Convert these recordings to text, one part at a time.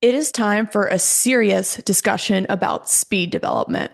It is time for a serious discussion about speed development.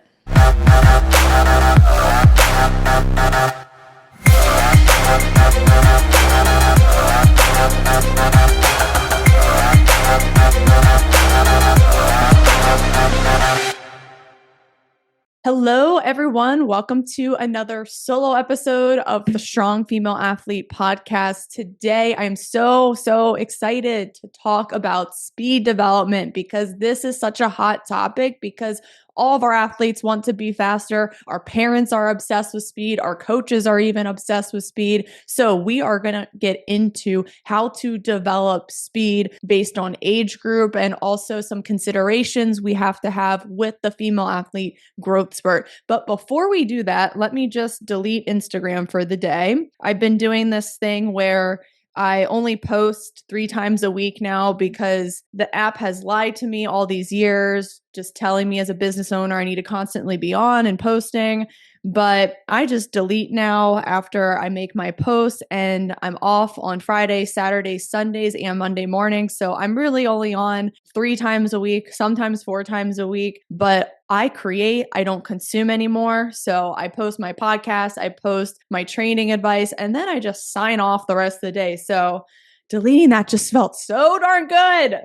Hello, everyone. Welcome to another solo episode of the Strong Female Athlete podcast. Today, I'm so excited to talk about speed development because this is such a hot topic because all of our athletes want to be faster. Our parents are obsessed with speed. Our coaches are even obsessed with speed. So we are going to get into how to develop speed based on age group and also some considerations we have to have with the female athlete growth spurt. But before we do that, let me just delete Instagram for the day. I've been doing this thing where I only post 3 times a week now because the app has lied to me all these years, just telling me as a business owner I need to constantly be on and posting. But I just delete now after I make my posts, and I'm off on Fridays, Saturdays, Sundays, and Monday morning. So I'm really only on 3 times a week, sometimes 4 times a week. But I create, I don't consume anymore. So I post my podcast, I post my training advice, and then I just sign off the rest of the day. So deleting that just felt so darn good.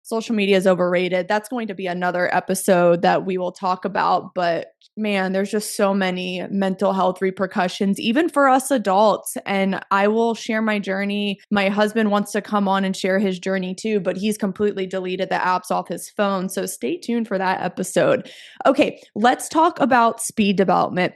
Social media is overrated. That's going to be another episode that we will talk about. But man, there's just so many mental health repercussions, even for us adults. And I will share my journey. My husband wants to come on and share his journey too, but he's completely deleted the apps off his phone. So stay tuned for that episode. Okay, let's talk about speed development.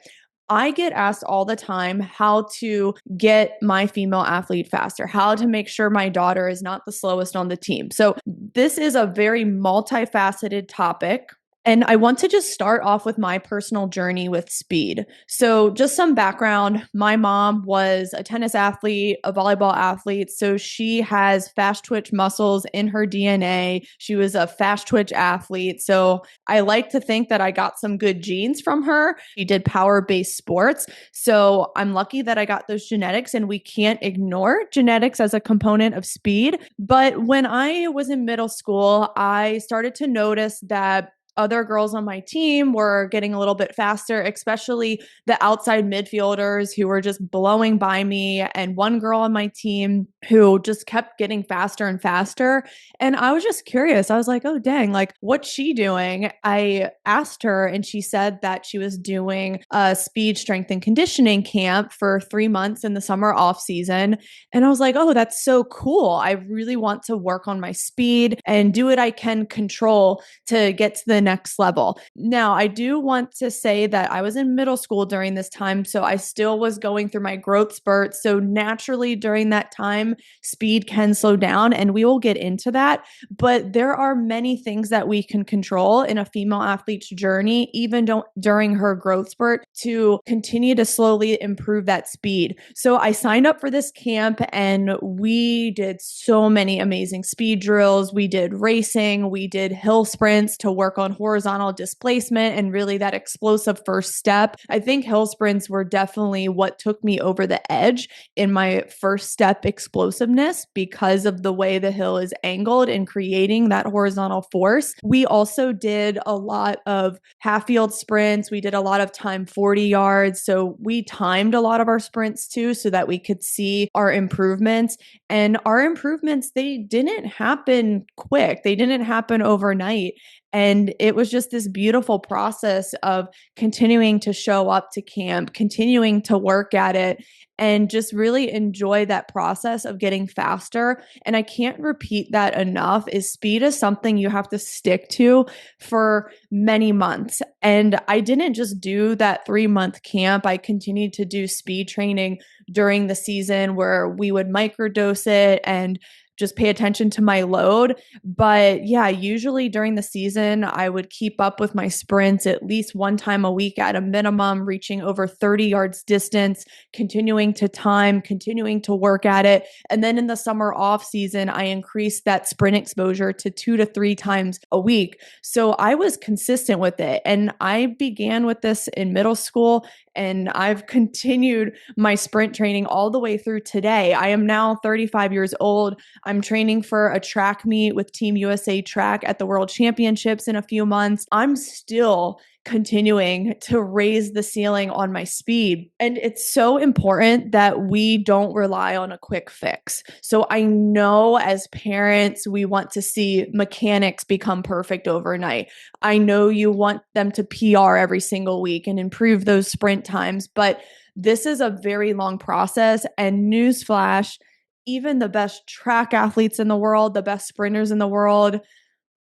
I get asked all the time how to get my female athlete faster, how to make sure my daughter is not the slowest on the team. So, this is a very multifaceted topic. And I want to just start off with my personal journey with speed. So, just some background, my mom was a tennis athlete, a volleyball athlete. So, she has fast twitch muscles in her DNA. She was a fast twitch athlete. So, I like to think that I got some good genes from her. She did power based sports. So, I'm lucky that I got those genetics, and we can't ignore genetics as a component of speed. But when I was in middle school, I started to notice that other girls on my team were getting a little bit faster, especially the outside midfielders who were just blowing by me. And one girl on my team who just kept getting faster and faster. And I was just curious. I was like, oh, dang, like, what's she doing? I asked her, and she said that she was doing a speed, strength, and conditioning camp for 3 months in the summer off season. And I was like, oh, that's so cool. I really want to work on my speed and do what I can control to get to the next level. Now, I do want to say that I was in middle school during this time, so I still was going through my growth spurt. So naturally during that time, speed can slow down, and we will get into that. But there are many things that we can control in a female athlete's journey, even during her growth spurt, to continue to slowly improve that speed. So I signed up for this camp, and we did so many amazing speed drills. We did racing, we did hill sprints to work on horizontal displacement and really that explosive first step. I think hill sprints were definitely what took me over the edge in my first step explosiveness because of the way the hill is angled and creating that horizontal force. We also did a lot of half field sprints. We did a lot of time 40 yards. So we timed a lot of our sprints too so that we could see our improvements. And our improvements, they didn't happen quick. They didn't happen overnight. And it was just this beautiful process of continuing to show up to camp, continuing to work at it, and just really enjoy that process of getting faster. And I can't repeat that enough, is speed is something you have to stick to for many months. And I didn't just do that 3-month camp. I continued to do speed training during the season where we would microdose it and just pay attention to my load. But yeah, usually during the season, I would keep up with my sprints at least 1 time a week at a minimum, reaching over 30 yards distance, continuing to time, continuing to work at it. And then in the summer off season, I increased that sprint exposure to 2 to 3 times a week. So I was consistent with it. And I began with this in middle school, and I've continued my sprint training all the way through today. I am now 35 years old. I'm training for a track meet with Team USA Track at the World Championships in a few months. I'm still continuing to raise the ceiling on my speed. And it's so important that we don't rely on a quick fix. So I know as parents, we want to see mechanics become perfect overnight. I know you want them to PR every single week and improve those sprint times, but this is a very long process. And newsflash, even the best track athletes in the world, the best sprinters in the world,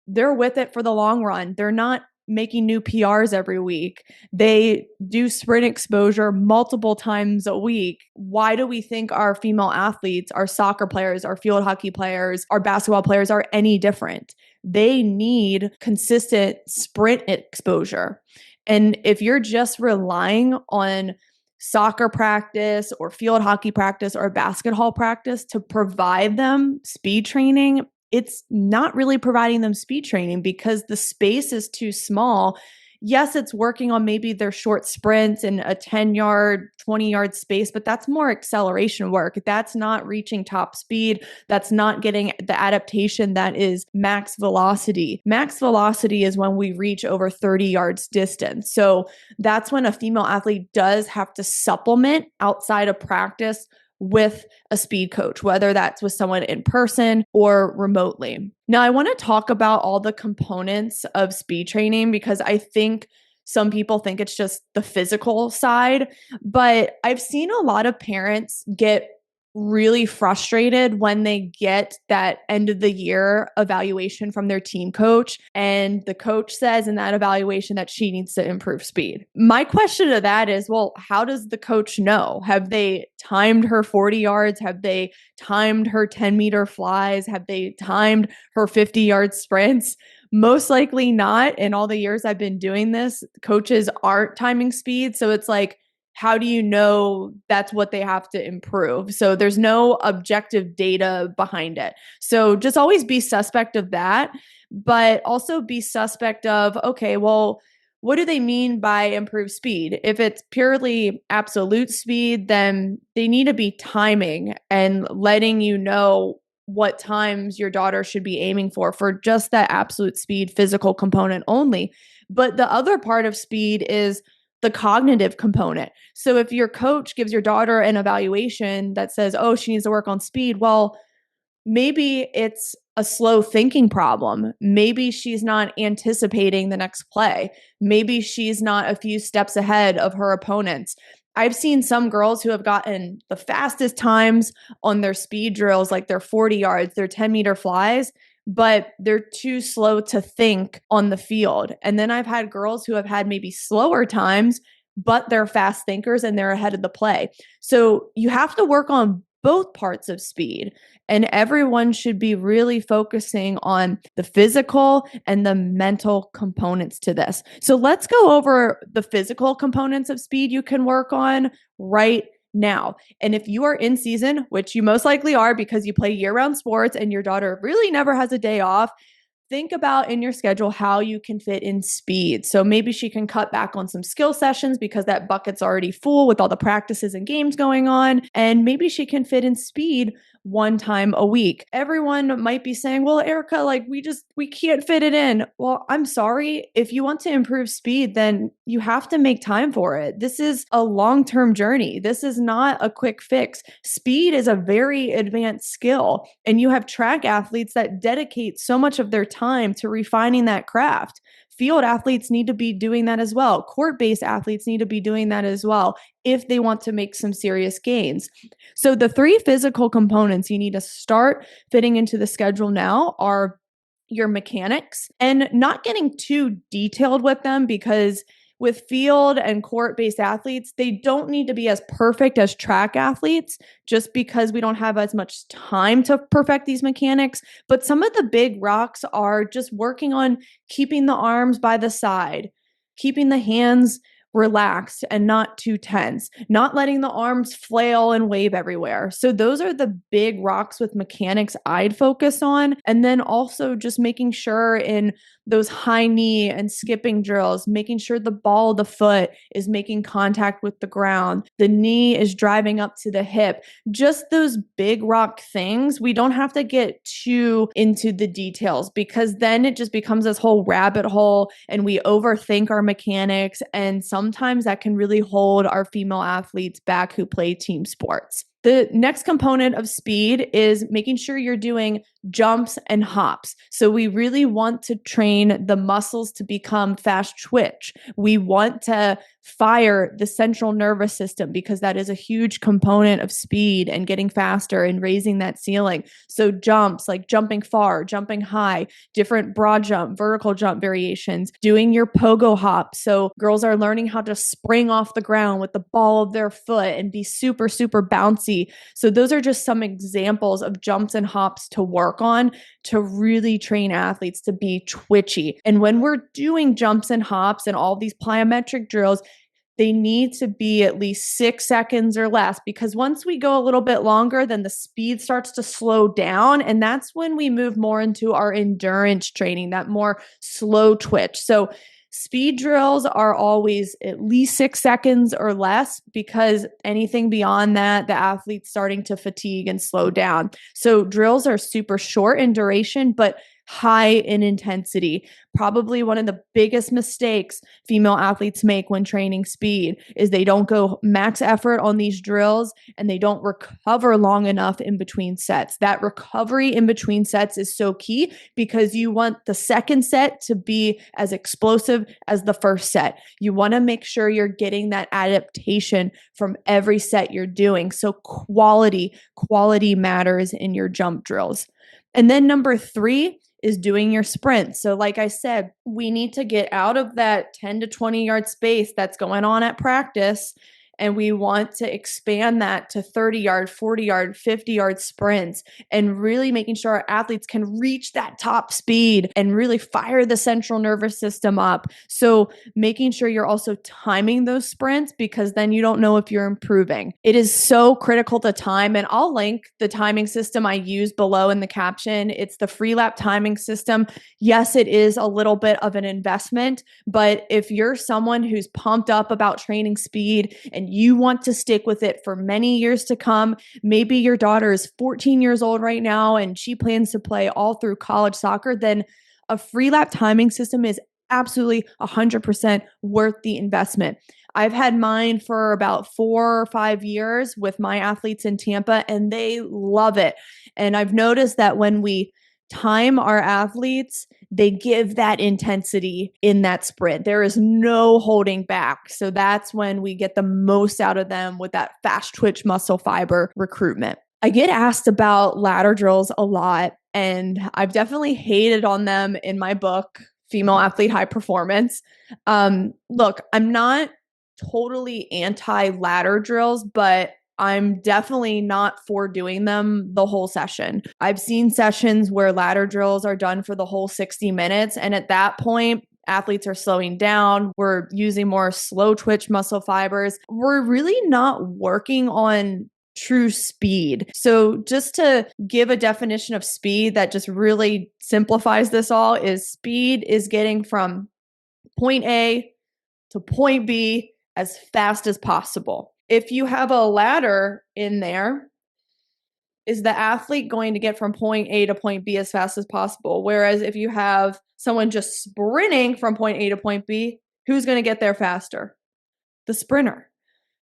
they're with it for the long run. They're not making new PRs every week. They do sprint exposure multiple times a week. Why do we think our female athletes, our soccer players, our field hockey players, our basketball players are any different? They need consistent sprint exposure. And if you're just relying on soccer practice or field hockey practice or basketball practice to provide them speed training, it's not really providing them speed training because the space is too small. Yes, it's working on maybe their short sprints in a 10-yard, 20-yard space, but that's more acceleration work. That's not reaching top speed. That's not getting the adaptation that is max velocity. Max velocity is when we reach over 30 yards distance. So that's when a female athlete does have to supplement outside of practice with a speed coach, whether that's with someone in person or remotely. Now, I want to talk about all the components of speed training because I think some people think it's just the physical side, but I've seen a lot of parents get really frustrated when they get that end of the year evaluation from their team coach and the coach says in that evaluation that she needs to improve speed. My question to that is, well, how does the coach know? Have they timed her 40 yards? Have they timed her 10-meter flies? Have they timed her 50-yard sprints? Most likely not. In all the years I've been doing this, coaches aren't timing speed. So it's like, how do you know that's what they have to improve? So there's no objective data behind it. So just always be suspect of that, but also be suspect of, okay, well, what do they mean by improved speed? If it's purely absolute speed, then they need to be timing and letting you know what times your daughter should be aiming for just that absolute speed physical component only. But the other part of speed is the cognitive component. So if your coach gives your daughter an evaluation that says, oh, she needs to work on speed, well, maybe it's a slow thinking problem. Maybe she's not anticipating the next play. Maybe she's not a few steps ahead of her opponents. I've seen some girls who have gotten the fastest times on their speed drills, like their 40 yards, their 10-meter flies, but they're too slow to think on the field. And then I've had girls who have had maybe slower times, but they're fast thinkers and they're ahead of the play. So you have to work on both parts of speed. And everyone should be really focusing on the physical and the mental components to this. So let's go over the physical components of speed you can work on right now. And if you are in season, which you most likely are because you play year-round sports and your daughter really never has a day off, think about in your schedule how you can fit in speed. So maybe she can cut back on some skill sessions because that bucket's already full with all the practices and games going on. And maybe she can fit in speed one time a week. Everyone might be saying, well, Erica, like we can't fit it in. Well, I'm sorry. If you want to improve speed, then you have to make time for it. This is a long-term journey. This is not a quick fix. Speed is a very advanced skill. And you have track athletes that dedicate so much of their time to refining that craft. Field athletes need to be doing that as well. Court-based athletes need to be doing that as well if they want to make some serious gains. So the three physical components you need to start fitting into the schedule now are your mechanics and not getting too detailed with them because with field and court-based athletes, they don't need to be as perfect as track athletes just because we don't have as much time to perfect these mechanics. But some of the big rocks are just working on keeping the arms by the side, keeping the hands relaxed and not too tense, not letting the arms flail and wave everywhere. So those are the big rocks with mechanics I'd focus on. And then also just making sure in those high knee and skipping drills, making sure the ball of the foot is making contact with the ground, the knee is driving up to the hip, just those big rock things. We don't have to get too into the details because then it just becomes this whole rabbit hole and we overthink our mechanics. And sometimes that can really hold our female athletes back who play team sports. The next component of speed is making sure you're doing jumps and hops. So we really want to train the muscles to become fast twitch. We want to fire the central nervous system because that is a huge component of speed and getting faster and raising that ceiling. So jumps like jumping far, jumping high, different broad jump, vertical jump variations, doing your pogo hop. So girls are learning how to spring off the ground with the ball of their foot and be super, super bouncy. So those are just some examples of jumps and hops to work on to really train athletes to be twitchy. And when we're doing jumps and hops and all these plyometric drills, they need to be at least 6 seconds or less because once we go a little bit longer, then the speed starts to slow down. And that's when we move more into our endurance training, that more slow twitch. So speed drills are always at least 6 seconds or less because anything beyond that, the athlete's starting to fatigue and slow down. So drills are super short in duration, but high in intensity. Probably one of the biggest mistakes female athletes make when training speed is they don't go max effort on these drills and they don't recover long enough in between sets. That recovery in between sets is so key because you want the second set to be as explosive as the first set. You want to make sure you're getting that adaptation from every set you're doing. So quality matters in your jump drills. And then number 3 is doing your sprint. So like I said, we need to get out of that 10 to 20 yard space that's going on at practice. And we want to expand that to 30 yard, 40 yard, 50 yard sprints and really making sure our athletes can reach that top speed and really fire the central nervous system up. So making sure you're also timing those sprints because then you don't know if you're improving. It is so critical to time. And I'll link the timing system I use below in the caption. It's the free lap timing system. Yes, it is a little bit of an investment, but if you're someone who's pumped up about training speed and you want to stick with it for many years to come, maybe your daughter is 14 years old right now and she plans to play all through college soccer, then a free lap timing system is absolutely 100% worth the investment. I've had mine for about 4 or 5 years with my athletes in Tampa and they love it. And I've noticed that when we time our athletes, they give that intensity in that sprint. There is no holding back. So that's when we get the most out of them with that fast twitch muscle fiber recruitment. I get asked about ladder drills a lot, and I've definitely hated on them in my book, Female Athlete High Performance. Look, I'm not totally anti ladder drills, but I'm definitely not for doing them the whole session. I've seen sessions where ladder drills are done for the whole 60 minutes. And at that point, athletes are slowing down. We're using more slow twitch muscle fibers. We're really not working on true speed. So just to give a definition of speed that just really simplifies this all is speed is getting from point A to point B as fast as possible. If you have a ladder in there, is the athlete going to get from point A to point B as fast as possible? Whereas if you have someone just sprinting from point A to point B, who's going to get there faster? The sprinter.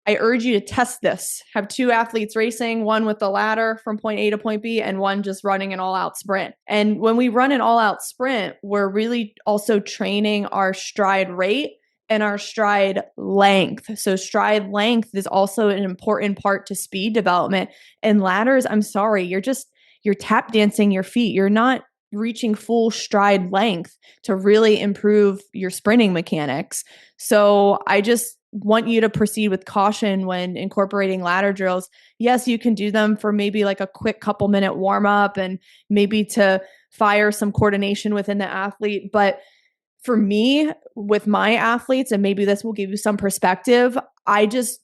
I urge you to test this. Have 2 athletes racing, one with the ladder from point A to point B and one just running an all-out sprint. And when we run an all-out sprint, we're really also training our stride rate and our stride length. So stride length is also an important part to speed development. And ladders, I'm sorry, you're tap dancing your feet. You're not reaching full stride length to really improve your sprinting mechanics. So I just want you to proceed with caution when incorporating ladder drills. Yes, you can do them for maybe like a quick couple minute warm up and maybe to fire some coordination within the athlete, but For me, with my athletes, and maybe this will give you some perspective, I just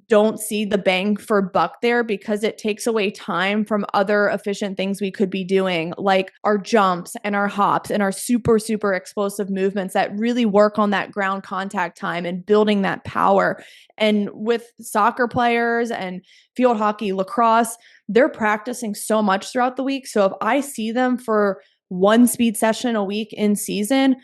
don't see the bang for buck there because it takes away time from other efficient things we could be doing, like our jumps and our hops and our super, super explosive movements that really work on that ground contact time and building that power. And with soccer players and field hockey, lacrosse, they're practicing so much throughout the week. So if I see them for one speed session a week in season,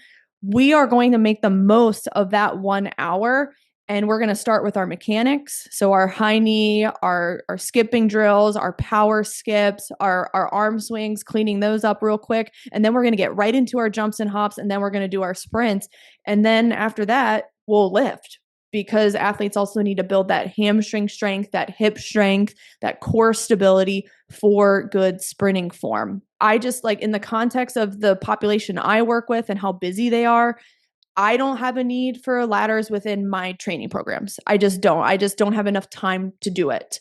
we are going to make the most of that 1 hour. And we're going to start with our mechanics. So our high knee, our skipping drills, our power skips, our arm swings, cleaning those up real quick. And then we're going to get right into our jumps and hops. And then we're going to do our sprints. And then after that, we'll lift, because athletes also need to build that hamstring strength, that hip strength, that core stability for good sprinting form. I just, like, in the context of the population I work with and how busy they are, I don't have a need for ladders within my training programs. I just don't. I just don't have enough time to do it.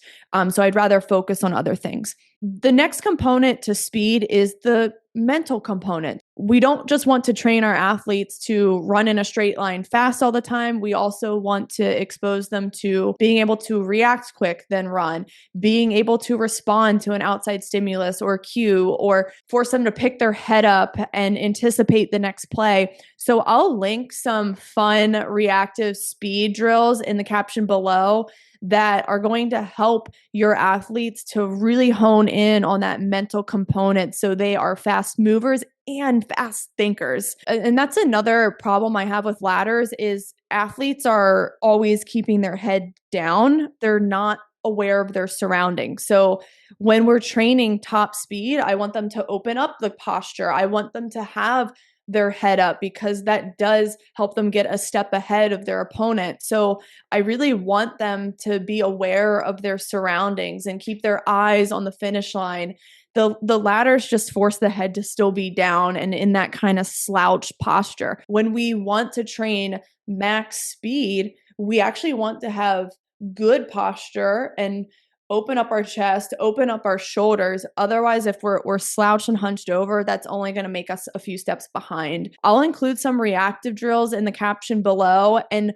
So I'd rather focus on other things. The next component to speed is the mental component. We don't just want to train our athletes to run in a straight line fast all the time. We also want to expose them to being able to react quick, then run, being able to respond to an outside stimulus or cue, or force them to pick their head up and anticipate the next play. So I'll link some fun reactive speed drills in the caption below that are going to help your athletes to really hone in on that mental component so they are fast movers and fast thinkers. And that's another problem I have with ladders is athletes are always keeping their head down. They're not aware of their surroundings. So when we're training top speed, I want them to open up the posture. I want them to have their head up, because that does help them get a step ahead of their opponent. So I really want them to be aware of their surroundings and keep their eyes on the finish line. The ladders just force the head to still be down and in that kind of slouch posture. When we want to train max speed, we actually want to have good posture and open up our chest, open up our shoulders. Otherwise, if we're slouched and hunched over, that's only going to make us a few steps behind. I'll include some reactive drills in the caption below. And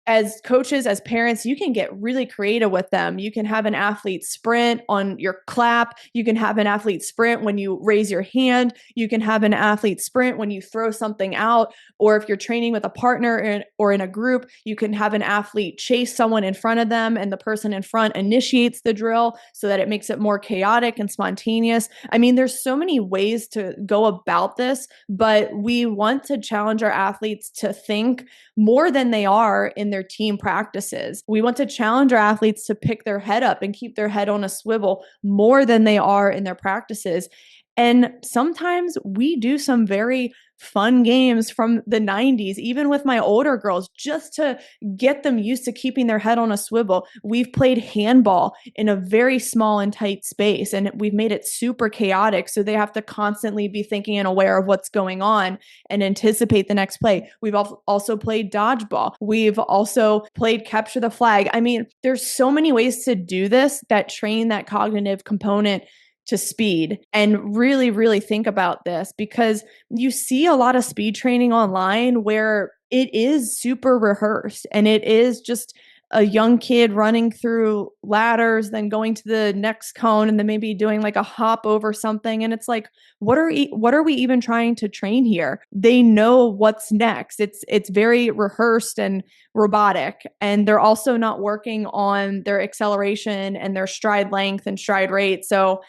as coaches, as parents, you can get really creative with them. You can have an athlete sprint on your clap. You can have an athlete sprint when you raise your hand. You can have an athlete sprint when you throw something out. Or if you're training with a partner or in a group, you can have an athlete chase someone in front of them and the person in front initiates the drill so that it makes it more chaotic and spontaneous. I mean, there's so many ways to go about this, but we want to challenge our athletes to think more than they are in their team practices. We want to challenge our athletes to pick their head up and keep their head on a swivel more than they are in their practices. And sometimes we do some very fun games from the 90s, even with my older girls, just to get them used to keeping their head on a swivel. We've played handball in a very small and tight space, and we've made it super chaotic. So they have to constantly be thinking and aware of what's going on and anticipate the next play. We've also played dodgeball. We've also played capture the flag. I mean, there's so many ways to do this that train that cognitive component to speed. And really, really think about this, because you see a lot of speed training online where it is super rehearsed and it is just a young kid running through ladders, then going to the next cone and then maybe doing like a hop over something. And it's like, what are we even trying to train here? They know what's next. It's very rehearsed and robotic. And they're also not working on their acceleration and their stride length and stride rate. So,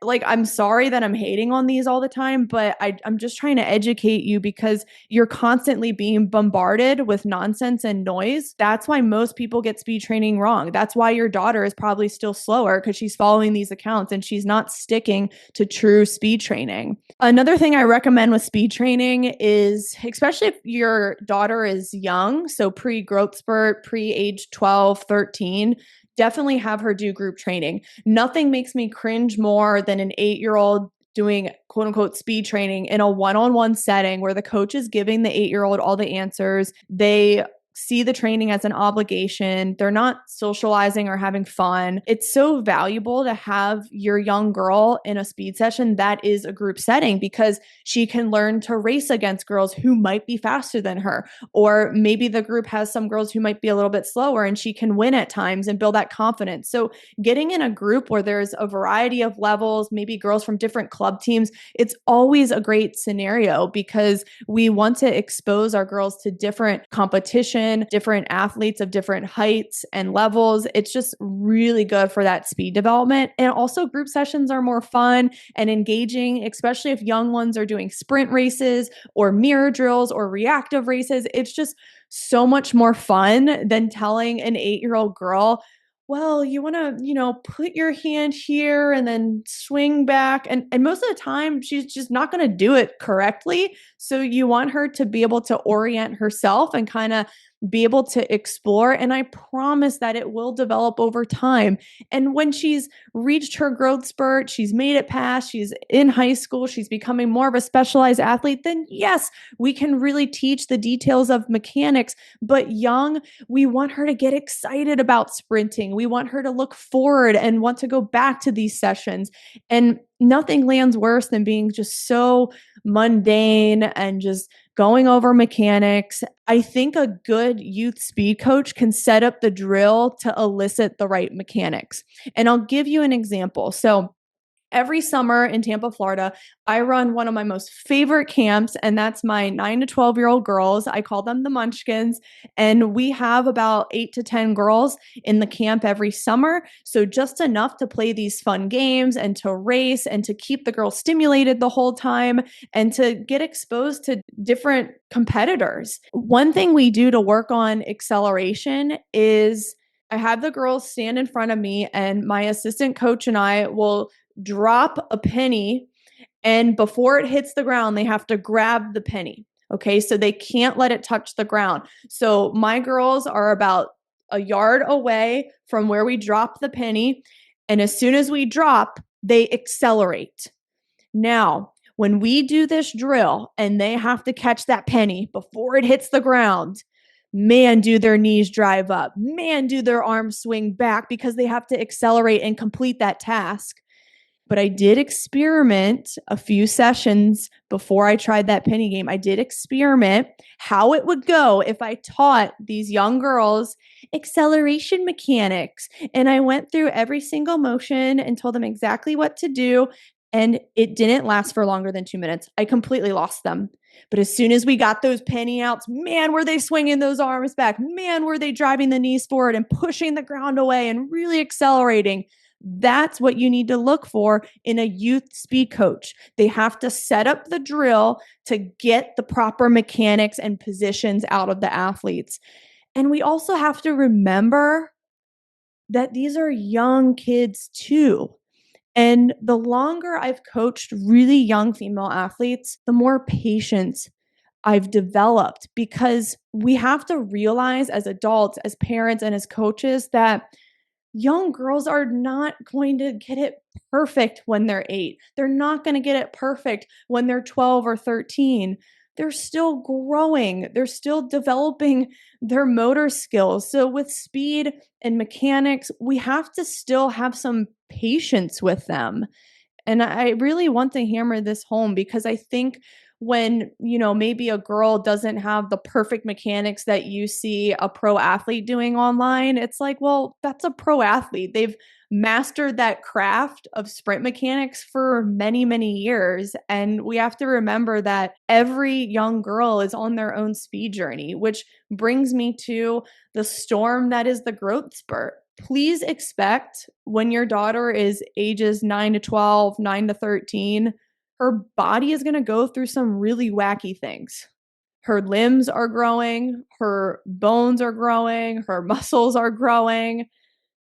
like, I'm sorry that I'm hating on these all the time, but I'm just trying to educate you, because you're constantly being bombarded with nonsense and noise. That's why most people get speed training wrong. That's why your daughter is probably still slower, because she's following these accounts and she's not sticking to true speed training. Another thing I recommend with speed training is, especially if your daughter is young, so pre-growth spurt, pre-age 12, 13, definitely have her do group training. Nothing makes me cringe more than an 8-year-old doing quote unquote speed training in a one-on-one setting where the coach is giving the 8-year-old all the answers. They see the training as an obligation. They're not socializing or having fun. It's so valuable to have your young girl in a speed session that is a group setting because she can learn to race against girls who might be faster than her. Or maybe the group has some girls who might be a little bit slower and she can win at times and build that confidence. So getting in a group where there's a variety of levels, maybe girls from different club teams, it's always a great scenario because we want to expose our girls to different competition, different athletes of different heights and levels. It's just really good for that speed development. And also group sessions are more fun and engaging, especially if young ones are doing sprint races or mirror drills or reactive races. It's just so much more fun than telling an 8-year-old girl, well, you want to, put your hand here and then swing back. And most of the time, she's just not going to do it correctly. So you want her to be able to orient herself and kind of be able to explore. And I promise that it will develop over time. And when she's reached her growth spurt, she's made it past, she's in high school, she's becoming more of a specialized athlete, then yes, we can really teach the details of mechanics. But young, we want her to get excited about sprinting. We want her to look forward and want to go back to these sessions. And nothing lands worse than being just so mundane and just going over mechanics. I think a good youth speed coach can set up the drill to elicit the right mechanics. And I'll give you an example. So every summer in Tampa, Florida, I run one of my most favorite camps, and that's my 9 to 12-year-old girls. I call them the Munchkins, and we have about 8 to 10 girls in the camp every summer. So just enough to play these fun games and to race and to keep the girls stimulated the whole time and to get exposed to different competitors. One thing we do to work on acceleration is I have the girls stand in front of me, and my assistant coach and I will drop a penny, and before it hits the ground, they have to grab the penny. Okay, so they can't let it touch the ground. So my girls are about a yard away from where we drop the penny, and as soon as we drop, they accelerate. Now, when we do this drill and they have to catch that penny before it hits the ground, man, do their knees drive up. Man, do their arms swing back because they have to accelerate and complete that task. But I did experiment a few sessions before I tried that penny game. I did experiment how it would go if I taught these young girls acceleration mechanics. And I went through every single motion and told them exactly what to do. And it didn't last for longer than 2 minutes. I completely lost them. But as soon as we got those penny outs, man, were they swinging those arms back. Man, were they driving the knees forward and pushing the ground away and really accelerating. That's what you need to look for in a youth speed coach. They have to set up the drill to get the proper mechanics and positions out of the athletes. And we also have to remember that these are young kids too. And the longer I've coached really young female athletes, the more patience I've developed because we have to realize as adults, as parents, and as coaches that young girls are not going to get it perfect when they're 8. They're not going to get it perfect when they're 12 or 13. They're still growing. They're still developing their motor skills. So with speed and mechanics, we have to still have some patience with them. And I really want to hammer this home because I think when, maybe a girl doesn't have the perfect mechanics that you see a pro athlete doing online, it's like, well, that's a pro athlete. They've mastered that craft of sprint mechanics for many, many years. And we have to remember that every young girl is on their own speed journey, which brings me to the storm that is the growth spurt. Please expect when your daughter is ages 9 to 12, 9 to 13, her body is going to go through some really wacky things. Her limbs are growing, her bones are growing, her muscles are growing.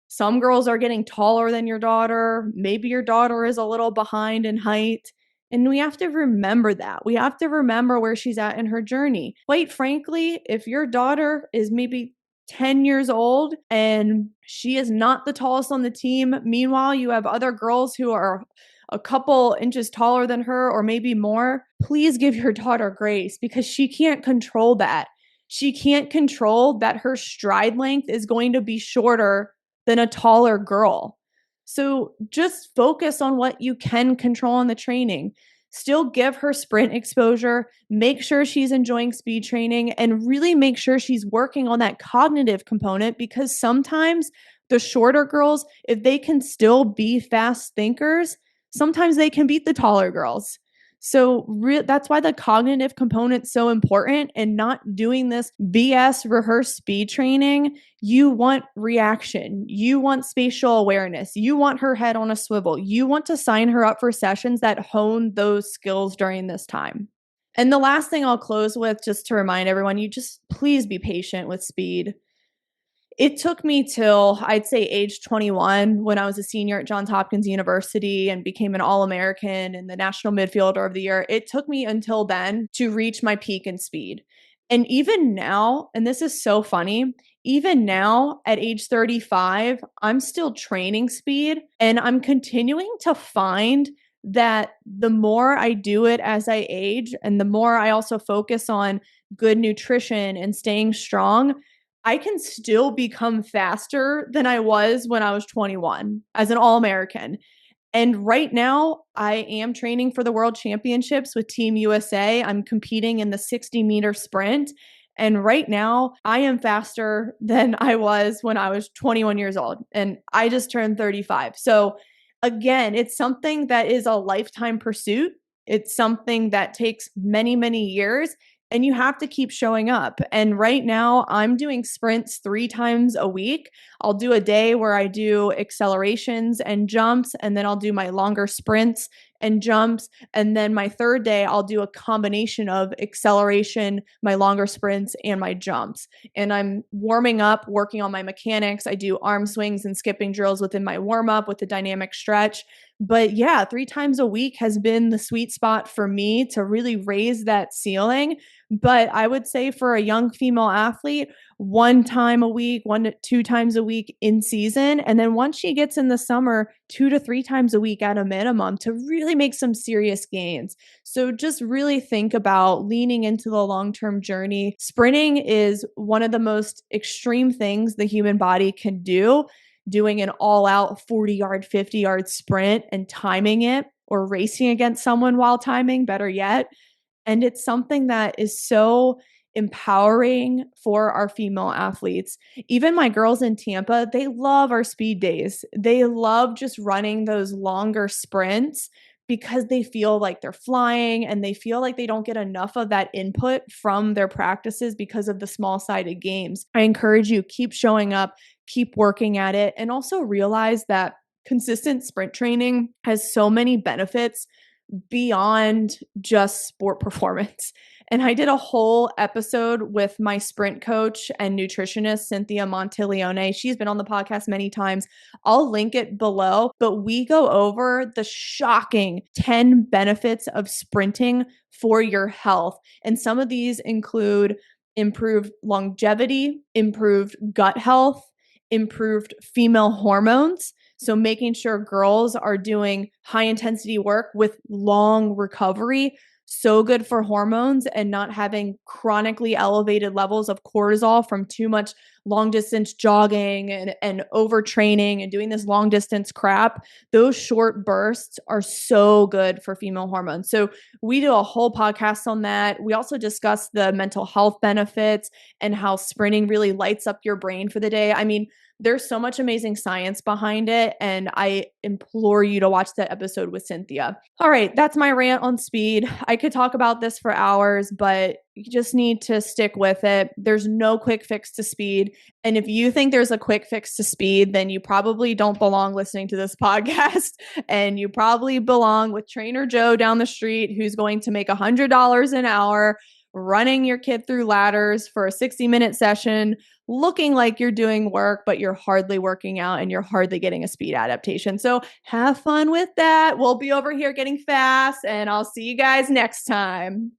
Some girls are getting taller than your daughter. Maybe your daughter is a little behind in height. And we have to remember that. We have to remember where she's at in her journey. Quite frankly, if your daughter is maybe 10 years old and she is not the tallest on the team, meanwhile, you have other girls who are a couple inches taller than her or maybe more, please give your daughter grace because she can't control that. She can't control that her stride length is going to be shorter than a taller girl. So just focus on what you can control in the training. Still give her sprint exposure, make sure she's enjoying speed training, and really make sure she's working on that cognitive component, because sometimes the shorter girls, if they can still be fast thinkers, sometimes they can beat the taller girls. So that's why the cognitive component's so important, and not doing this BS rehearse speed training. You want reaction. You want spatial awareness. You want her head on a swivel. You want to sign her up for sessions that hone those skills during this time. And the last thing I'll close with, just to remind everyone, you just please be patient with speed. It took me till I'd say age 21, when I was a senior at Johns Hopkins University and became an All-American and the National Midfielder of the Year. It took me until then to reach my peak in speed. And even now, and this is so funny, even now at age 35, I'm still training speed, and I'm continuing to find that the more I do it as I age, and the more I also focus on good nutrition and staying strong, I can still become faster than I was when I was 21 as an All-American. And right now, I am training for the World Championships with Team USA. I'm competing in the 60-meter sprint. And right now, I am faster than I was when I was 21 years old. And I just turned 35. So again, it's something that is a lifetime pursuit. It's something that takes many, many years, and you have to keep showing up. And right now, I'm doing sprints 3 times a week. I'll do a day where I do accelerations and jumps, and then I'll do my longer sprints and jumps. And then my third day, I'll do a combination of acceleration, my longer sprints, and my jumps. And I'm warming up, working on my mechanics. I do arm swings and skipping drills within my warm up with the dynamic stretch. But yeah, 3 times a week has been the sweet spot for me to really raise that ceiling. But I would say for a young female athlete, 1 time a week, 1 to 2 times a week in season. And then once she gets in the summer, 2 to 3 times a week at a minimum, to really make some serious gains. So just really think about leaning into the long-term journey. Sprinting is one of the most extreme things the human body can do. Doing an all-out 40-yard, 50-yard sprint and timing it, or racing against someone while timing, better yet. And it's something that is so empowering for our female athletes. Even my girls in Tampa, they love our speed days. They love just running those longer sprints because they feel like they're flying, and they feel like they don't get enough of that input from their practices because of the small-sided games. I encourage you, keep showing up, keep working at it, and also realize that consistent sprint training has so many benefits beyond just sport performance. And I did a whole episode with my sprint coach and nutritionist, Cynthia Montiglione. She's been on the podcast many times. I'll link it below, but we go over the shocking 10 benefits of sprinting for your health. And some of these include improved longevity, improved gut health, improved female hormones. So making sure girls are doing high intensity work with long recovery, so good for hormones, and not having chronically elevated levels of cortisol from too much long distance jogging and overtraining and doing this long distance crap. Those short bursts are so good for female hormones. So we do a whole podcast on that. We also discuss the mental health benefits and how sprinting really lights up your brain for the day. I mean, there's so much amazing science behind it, and I implore you to watch that episode with Cynthia. All right, that's my rant on speed. I could talk about this for hours, but you just need to stick with it. There's no quick fix to speed. And if you think there's a quick fix to speed, then you probably don't belong listening to this podcast. And you probably belong with Trainer Joe down the street, who's going to make $100 an hour running your kid through ladders for a 60-minute session, looking like you're doing work, but you're hardly working out and you're hardly getting a speed adaptation. So have fun with that. We'll be over here getting fast, and I'll see you guys next time.